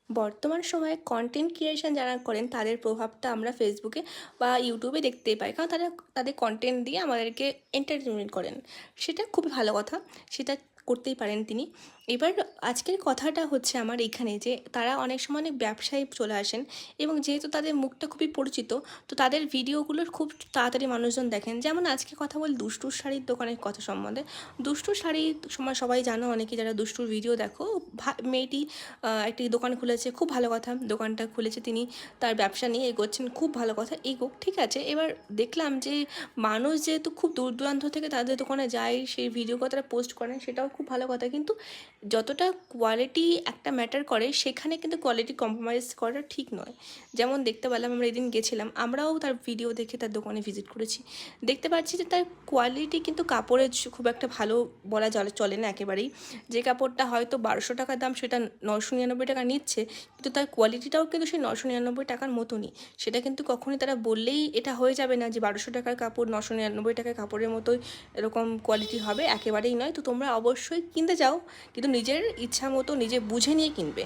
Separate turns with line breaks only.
বর্তমান সময়ে content creation যারা করেন তাদের প্রভাবটা আমরা ফেসবুকে বা ইউটিউবে দেখতেই পাই, কারণ তারা তাদের কন্টেন্ট দিয়ে আমাদেরকে এন্টারটেনমেন্ট করেন। সেটা খুবই ভালো কথা, সেটা করতেই পারেন তিনি। এবার আজকের কথাটা হচ্ছে আমার এখানে যে তারা অনেক সময় অনেক ব্যবসায়ী চলে আসেন, এবং যেহেতু তাদের মুখটা খুবই পরিচিত, তো তাদের ভিডিওগুলোর খুব তাড়াতাড়ি মানুষজন দেখেন। যেমন আজকে কথা বলি দুষ্টুর শাড়ির দোকানের কথা সম্বন্ধে। দুষ্টুর শাড়ির সময় সবাই জানো, অনেকে যারা দুষ্টুর ভিডিও দেখো, মেয়েটি একটি দোকান খুলেছে, খুব ভালো কথা। দোকানটা খুলেছে তিনি, তার ব্যবসা নিয়ে এগোচ্ছেন, খুব ভালো কথা, এগোক, ঠিক আছে। এবার দেখলাম যে মানুষ যেহেতু খুব দূর দূরান্ত থেকে তাদের দোকানে যায়, সেই ভিডিও কথাটা পোস্ট করেন, সেটাও খুব ভালো কথা, কিন্তু যতটা কোয়ালিটি একটা ম্যাটার করে সেখানে কিন্তু কোয়ালিটি কম্প্রোমাইজ করাটা ঠিক নয়। যেমন দেখতে পেলাম, আমরা এদিন গেছিলাম, আমরাও তার ভিডিও দেখে তার দোকানে ভিজিট করেছি, দেখতে পাচ্ছি যে তার কোয়ালিটি কিন্তু কাপড়ের খুব একটা ভালো বলা চলে না একেবারেই। যে কাপড়টা হয়তো 1200 টাকার দাম, সেটা 999 টাকা নিচ্ছে, কিন্তু তার কোয়ালিটিটাও কিন্তু সেই 999 টাকার মতনই। সেটা কিন্তু কখনোই তারা বললেই এটা হয়ে যাবে না যে 1200 টাকার কাপড় 999 টাকার কাপড়ের মতোই এরকম কোয়ালিটি হবে, একেবারেই নয়। তো তোমরা অবশ্যই কিনতে যাও, কিন্তু নিজের ইচ্ছা মতো নিজে বুঝে নিয়ে কিনবে।